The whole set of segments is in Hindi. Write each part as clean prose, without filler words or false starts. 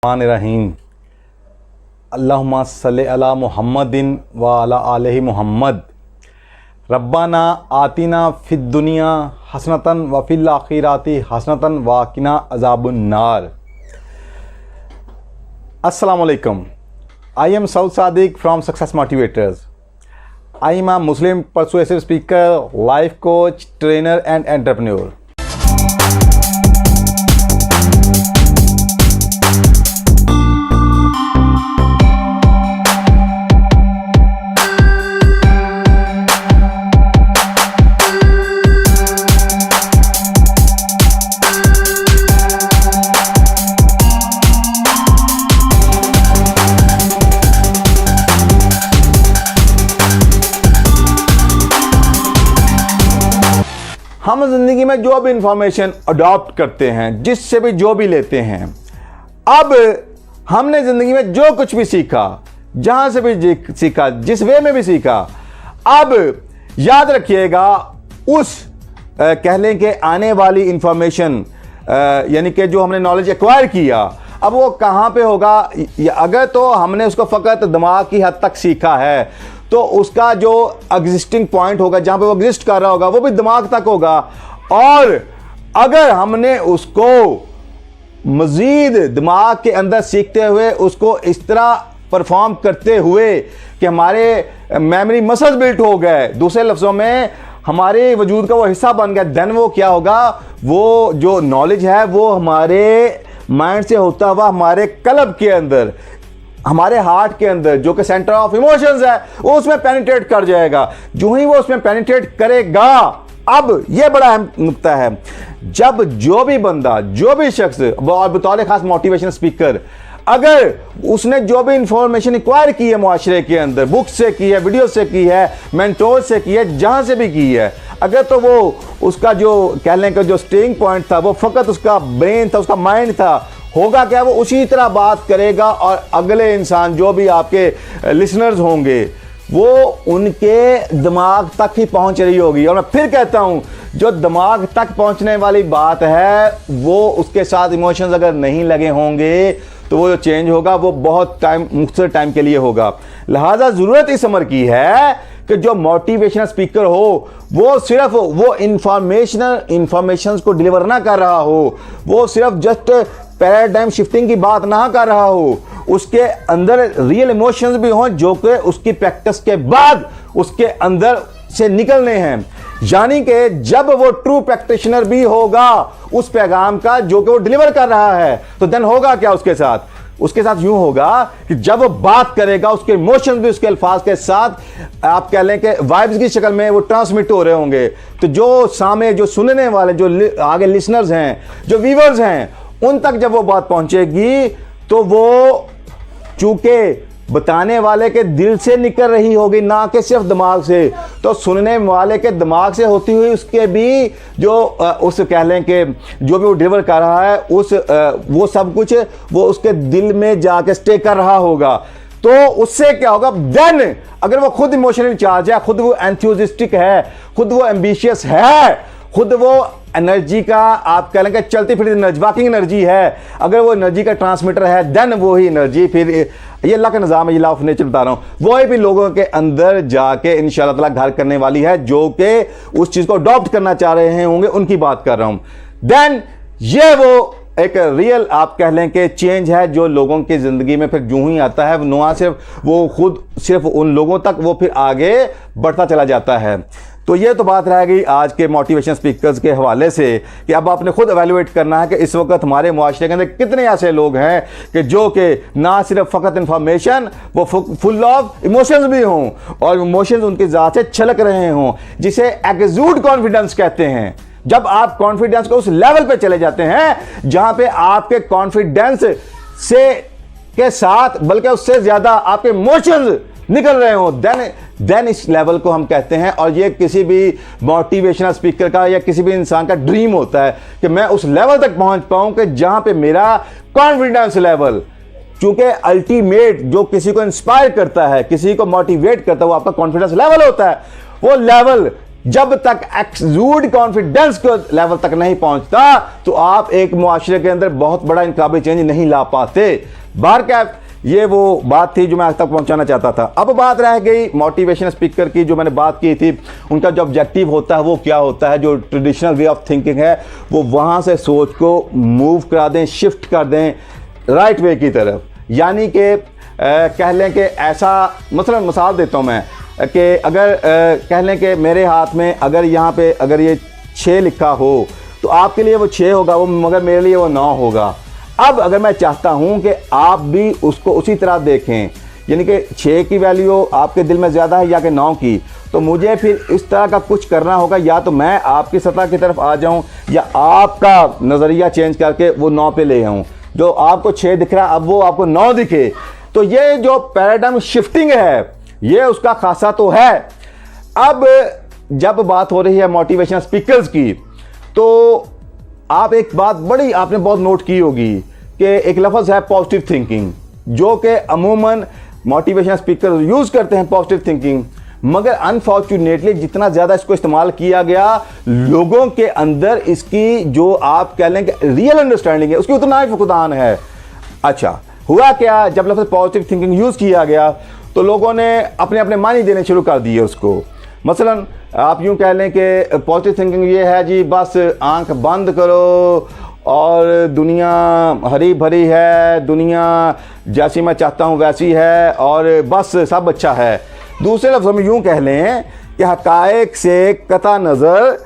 रहीम अल्लाहुम्मा सल्लि अला मुहम्मदिन व अला आलिहि मुहम्मद। रब्बाना आतिना फिद दुनिया हसनतन व फिल आखिराति हसनतन व किना अज़ाबुन नार। अस्सलाम वालेकुम। I am Saud Sadiq from Success Motivators. I am a Muslim persuasive speaker, life coach, trainer and entrepreneur. हम ज़िंदगी में जो भी इंफॉर्मेशन अडॉप्ट करते हैं, जिससे भी जो भी लेते हैं, अब हमने ज़िंदगी में जो कुछ भी सीखा, जहाँ से भी सीखा, जिस वे में भी सीखा, अब याद रखिएगा उस कह लें कि आने वाली इंफॉर्मेशन यानी कि जो हमने नॉलेज एक्वायर किया, अब वो कहाँ पे होगा। अगर तो हमने उसको फ़कत दिमाग की हद तक सीखा है तो उसका जो एग्जिस्टिंग पॉइंट होगा, जहाँ पे वो एग्जिस्ट कर रहा होगा, वो भी दिमाग तक होगा। और अगर हमने उसको मज़ीद दिमाग के अंदर सीखते हुए उसको इस तरह परफॉर्म करते हुए कि हमारे मेमोरी मसल्स बिल्ट हो गए, दूसरे लफ्ज़ों में हमारे वजूद का वो हिस्सा बन गया, देन वो क्या होगा, वो जो नॉलेज है वो हमारे माइंड से होता हुआ हमारे कल्ब के अंदर, हमारे हार्ट के अंदर, जो कि सेंटर ऑफ इमोशंस है, वो उसमें पेनिट्रेट कर जाएगा। जो ही वो उसमें पेनिट्रेट करेगा, अब ये बड़ा अहम नुक्ता है, जब जो भी बंदा, जो भी शख्स, और बतौर खास मोटिवेशन स्पीकर, अगर उसने जो भी इंफॉर्मेशन एक्वायर की है माशरे के अंदर, बुक से की है, वीडियो से की है, मेंटोर से की है, जहां से भी की है, अगर तो वो उसका जो कह लें कि जो स्टेइंग पॉइंट था वो फकत उसका ब्रेन था, उसका माइंड था, होगा क्या, वो उसी तरह बात करेगा और अगले इंसान जो भी आपके लिसनर्स होंगे वो उनके दिमाग तक ही पहुंच रही होगी। और मैं फिर कहता हूं, जो दिमाग तक पहुंचने वाली बात है वो उसके साथ इमोशंस अगर नहीं लगे होंगे तो वो जो चेंज होगा वो बहुत मुख्तसर टाइम के लिए होगा। लिहाजा ज़रूरत इस अमर की है कि जो मोटिवेशनल स्पीकर हो वो सिर्फ वो इंफॉर्मेशन को डिलीवर ना कर रहा हो, वो सिर्फ जस्ट पैराडाइम शिफ्टिंग की बात ना कर रहा हो, उसके अंदर रियल इमोशंस भी हों जो कि उसकी प्रैक्टिस के बाद उसके अंदर से निकलने हैं। यानी कि जब वो ट्रू प्रैक्टिशनर भी होगा उस पैगाम का जो कि वो डिलीवर कर रहा है, तो देन होगा क्या उसके साथ यूं होगा कि जब वो बात करेगा उसके इमोशंस भी उसके अल्फाज के साथ आप कह लें कि वाइब्स की शक्ल में वो ट्रांसमिट हो रहे होंगे। तो जो सामने जो सुनने वाले, जो आगे लिसनर्स हैं, जो व्यूअर्स हैं, उन तक जब वो बात पहुंचेगी तो वो चूंकि बताने वाले के दिल से निकल रही होगी, ना कि सिर्फ दिमाग से, तो सुनने वाले के दिमाग से होती हुई उसके भी जो उस कह लें कि जो भी वो डिलीवर कर रहा है उस वो सब कुछ वो उसके दिल में जाके स्टे कर रहा होगा। तो उससे क्या होगा, देन अगर वो खुद इमोशनली चार्ज है, खुद वो एंथुसियास्टिक है, खुद वो एम्बिशियस है, खुद वो एनर्जी का आप कह लेंगे चलती फिरती एनर्जी, वाकिंग एनर्जी है, अगर वो एनर्जी का ट्रांसमीटर है, देन वो ही एनर्जी फिर ये अल्लाह का निज़ाम है, ये लॉ ऑफ नेचर बता रहा हूँ, वो भी लोगों के अंदर जाके इंशाअल्लाह ताला घर करने वाली है, जो कि उस चीज़ को अडॉप्ट करना चाह रहे हैं होंगे, उनकी बात कर रहा हूँ। देन ये वो एक रियल आप कह लें कि चेंज है जो लोगों की ज़िंदगी में फिर यूं ही आता है, ना सिर्फ वो खुद सिर्फ उन लोगों तक वो फिर आगे बढ़ता चला जाता है। तो ये तो बात रह गई आज के मोटिवेशन स्पीकर्स के हवाले से कि अब आपने खुद एवेलुएट करना है कि इस वक्त हमारे मुआशरे के अंदर कितने ऐसे लोग हैं कि जो कि ना सिर्फ फ़कत इंफॉर्मेशन, वो फुल ऑफ इमोशंस भी हों और इमोशंस उनकी ज़ात से छलक रहे हों, जिसे एक्सूड कॉन्फिडेंस कहते हैं। जब आप कॉन्फिडेंस को उस लेवल पे चले जाते हैं जहां पे आपके कॉन्फिडेंस से के साथ बल्कि उससे ज्यादा आपके इमोशंस निकल रहे हो, देन इस लेवल को हम कहते हैं। और ये किसी भी मोटिवेशनल स्पीकर का या किसी भी इंसान का ड्रीम होता है कि मैं उस लेवल तक पहुंच पाऊं कि जहां पे मेरा कॉन्फिडेंस लेवल, चूंकि अल्टीमेट जो किसी को इंस्पायर करता है, किसी को मोटिवेट करता है, वो आपका कॉन्फिडेंस लेवल होता है। वो लेवल जब तक एक्सूड कॉन्फिडेंस को लेवल तक नहीं पहुंचता तो आप एक मुआशरे के अंदर बहुत बड़ा इनकलाबी चेंज नहीं ला पाते। बाहर ये वो बात थी जो मैं आज तक पहुंचाना चाहता था। अब बात रह गई मोटिवेशनल स्पीकर की, जो मैंने बात की थी उनका जो ऑब्जेक्टिव होता है वो क्या होता है। जो ट्रेडिशनल वे ऑफ थिंकिंग है वो वहां से सोच को मूव करा दें, शिफ्ट कर दें राइट वे की तरफ। यानी कि कह लें कि ऐसा, मसलन मिसाल देता हूं मैं कि अगर कह लें कि मेरे हाथ में अगर यहाँ पे अगर ये 6 लिखा हो तो आपके लिए वो 6 होगा, वो मगर मेरे लिए वो 9 होगा। अब अगर मैं चाहता हूं कि आप भी उसको उसी तरह देखें, यानी कि 6 की वैल्यू आपके दिल में ज़्यादा है या कि 9 की, तो मुझे फिर इस तरह का कुछ करना होगा, या तो मैं आपकी सतह की तरफ आ जाऊं या आपका नज़रिया चेंज करके वो 9 पे ले आऊं। जो आपको 6 दिख रहा है अब वो आपको 9 दिखे। तो ये जो पैराडाइम शिफ्टिंग है ये उसका खासा तो है। अब जब बात हो रही है मोटिवेशनल स्पीकर्स की, तो आप एक बात बड़ी आपने बहुत नोट की होगी कि एक लफ्ज़ है पॉजिटिव थिंकिंग, जो कि अमूमन मोटिवेशनल स्पीकर यूज़ करते हैं पॉजिटिव थिंकिंग, मगर अनफॉर्चुनेटली जितना ज़्यादा इसको इस्तेमाल किया गया लोगों के अंदर इसकी जो आप कह लें कि रियल अंडरस्टैंडिंग है उसकी उतना ही फुकदान है। अच्छा, हुआ क्या, जब लफ्ज़ पॉजिटिव थिंकिंग यूज़ किया गया तो लोगों ने अपने अपने मानी देने शुरू कर दिए उसको। मसलन आप यूं कह लें कि पॉजिटिव थिंकिंग ये है जी, बस आंख बंद करो और दुनिया हरी भरी है, दुनिया जैसी मैं चाहता हूं वैसी है और बस सब अच्छा है। दूसरे लफ्ज़ों में यूं कह लें कि हक़ाइक़ से कता नज़र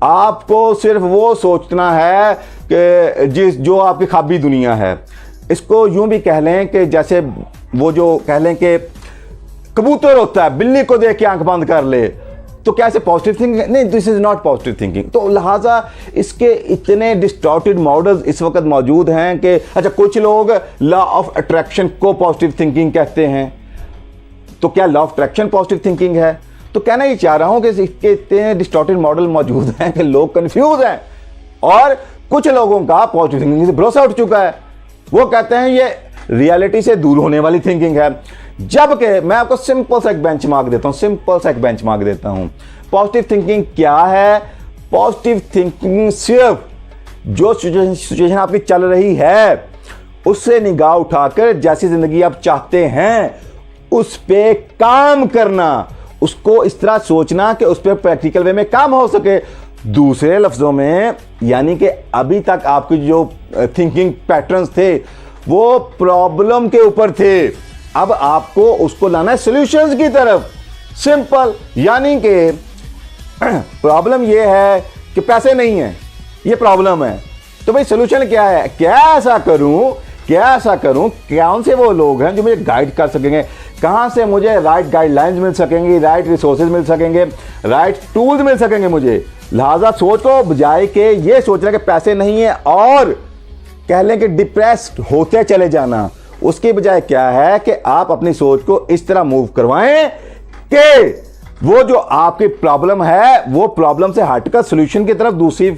आपको सिर्फ वो सोचना है कि जो आपकी ख्वाबी दुनिया है। इसको यूं भी कह लें कि जैसे वो जो कह लें कि कबूतर होता है, बिल्ली को देख के आंख बंद कर ले, तो क्या ऐसे पॉजिटिव थिंकिंग? नहीं, this is not positive thinking. तो लिहाजा इसके इतने डिस्टॉर्टेड मॉडल्स इस वक्त मौजूद हैं कि अच्छा, कुछ लोग लॉ ऑफ अट्रैक्शन को पॉजिटिव थिंकिंग कहते हैं। तो क्या law of attraction positive thinking है? तो कहना ये चाह रहा हूं कि इसके इतने डिस्टॉर्टेड मॉडल मौजूद हैं कि लोग कंफ्यूज हैं, और कुछ लोगों का पॉजिटिव थिंकिंग से भरोसा उठ चुका है। वो कहते हैं ये रियलिटी से दूर होने वाली थिंकिंग है। जबकि मैं आपको सिंपल सा एक बेंचमार्क देता हूं, पॉजिटिव थिंकिंग क्या है? पॉजिटिव थिंकिंग सिर्फ जो सिचुएशन आपकी चल रही है उससे निगाह उठाकर जैसी जिंदगी आप चाहते हैं उस पे काम करना, उसको इस तरह सोचना कि उस पर प्रैक्टिकल वे में काम हो सके। दूसरे लफ्जों में यानी कि अभी तक आपकी जो थिंकिंग पैटर्न्स थे वो प्रॉब्लम के ऊपर थे, अब आपको उसको लाना है सॉल्यूशंस की तरफ। सिंपल, यानी कि प्रॉब्लम ये है कि पैसे नहीं है, ये प्रॉब्लम है। तो भाई सॉल्यूशन क्या है? क्या ऐसा करूं, कौन से वो लोग हैं जो मुझे गाइड कर सकेंगे, कहां से मुझे राइट गाइडलाइंस मिल सकेंगी, राइट रिसोर्सेज मिल सकेंगे, राइट टूल्स मिल सकेंगे मुझे। लिहाजा सोच को बजाय के ये सोचना कि पैसे नहीं है और कह लें कि डिप्रेस्ड होते चले जाना, उसके बजाय क्या है कि आप अपनी सोच को इस तरह मूव करवाएं कि वो जो आपकी प्रॉब्लम है वो प्रॉब्लम से हटकर सॉल्यूशन की तरफ, दूसरे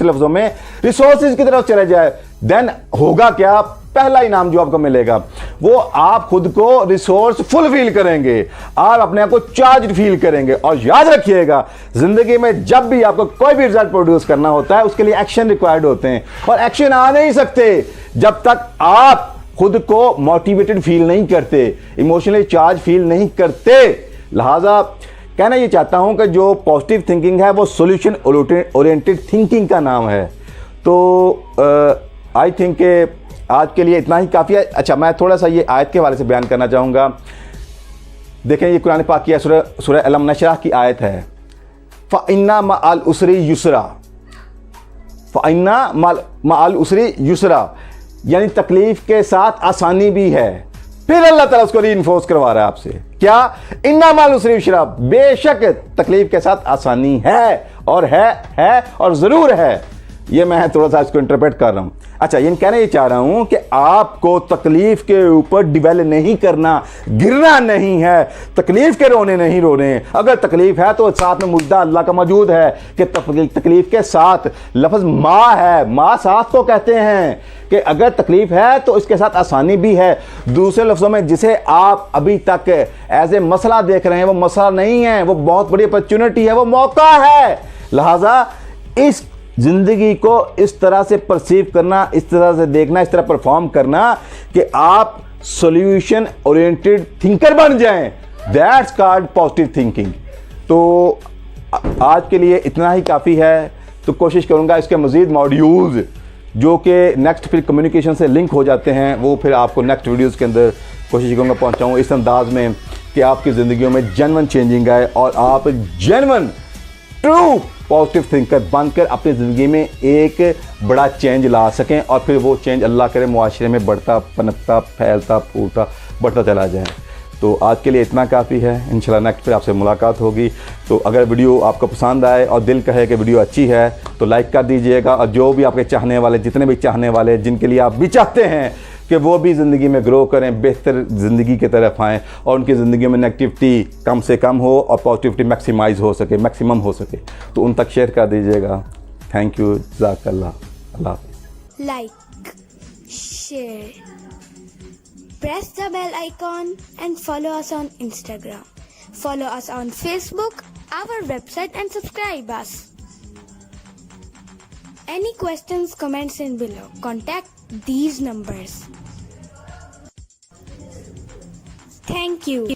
लफ्जों में रिसोर्सेज की तरफ चले जाए। देन होगा क्या? पहला इनाम जो आपको मिलेगा वो आप खुद को रिसोर्स फुल फील करेंगे और अपने आप को चार्ज फील करेंगे। और याद रखिएगा, जिंदगी में जब भी आपको कोई भी रिजल्ट प्रोड्यूस करना होता है उसके लिए एक्शन रिक्वायर्ड होते हैं, और एक्शन आ नहीं सकते जब तक आप खुद को मोटिवेटेड फील नहीं करते, इमोशनली चार्ज फील नहीं करते। लिहाजा कहना ये चाहता हूं कि जो पॉजिटिव थिंकिंग है वो सॉल्यूशन ओरिएंटेड थिंकिंग का नाम है। तो आई थिंक आज के लिए इतना ही काफ़ी है। अच्छा, मैं थोड़ा सा ये आयत के हवाले से बयान करना चाहूँगा। देखें, ये कुरान पाक की सूरह अलम नशरह की आयत है, फ़इन्ना मअल उसरी युसरा, फ़इन्ना मअल उसरी युसरा, यानी तकलीफ के साथ आसानी भी है। फिर अल्लाह ताला उसको रीइंफोर्स करवा रहा है आपसे, क्या? इन्ना मअल उसरी युसरा, बेशक तकलीफ के साथ आसानी है और ज़रूर है। ये मैं थोड़ा सा इसको इंटरप्रेट कर रहा हूँ। अच्छा, ये कहना ये चाह रहा हूँ कि आपको तकलीफ के ऊपर डिवेल नहीं करना, गिरना नहीं है, तकलीफ के रोने नहीं रोने। अगर तकलीफ है तो साथ में मुद्दा अल्लाह का मौजूद है कि तकलीफ के साथ लफ्ज़ माँ है, माँ साथ को कहते हैं कि अगर तकलीफ है तो इसके साथ आसानी भी है। दूसरे लफ्ज़ों में जिसे आप अभी तक एज ए मसला देख रहे हैं वो मसला नहीं है, वो बहुत बड़ी अपॉर्चुनिटी है, वो मौका है। लिहाजा इस ज़िंदगी को इस तरह से परसीव करना, इस तरह से देखना, इस तरह परफॉर्म करना कि आप सॉल्यूशन ओरिएंटेड थिंकर बन जाएं। That's called positive thinking. तो आज के लिए इतना ही काफ़ी है। तो कोशिश करूंगा इसके मज़ीद मॉड्यूल्स जो कि नेक्स्ट फिर कम्युनिकेशन से लिंक हो जाते हैं वो फिर आपको नेक्स्ट वीडियोज़ के अंदर कोशिश करूँगा पहुँचाऊँ इस अंदाज में कि आपकी ज़िंदगियों में जेन्युइन चेंजिंग आए और आप जेन्युइन ट्रू पॉजिटिव थिंकर बनकर अपनी ज़िंदगी में एक बड़ा चेंज ला सकें और फिर वो चेंज अल्लाह करे मुआशरे में बढ़ता, पनपता, फैलता, फूलता, बढ़ता चला जाए। तो आज के लिए इतना काफ़ी है। इंशाल्लाह नेक्स्ट फिर आपसे मुलाकात होगी। तो अगर वीडियो आपको पसंद आए और दिल कहे कि वीडियो अच्छी है तो लाइक कर दीजिएगा। और जो भी आपके चाहने वाले, जितने भी चाहने वाले, जिनके लिए आप भी चाहते हैं कि वो भी ज़िंदगी में ग्रो करें, बेहतर ज़िंदगी की तरफ आएँ और उनकी ज़िंदगी में नेगेटिविटी कम से कम हो और पॉजिटिविटी मैक्सिमाइज़ हो सके, मैक्सिमम हो सके, तो उन तक शेयर कर दीजिएगा। थैंक यू, जज़ाकल्लाह, अल्लाह हाफ़िज़। Like, share, press the bell icon and follow us on Instagram. Follow us on Facebook, our website and subscribe us. Any questions, comments in below. Contact these numbers. Thank you.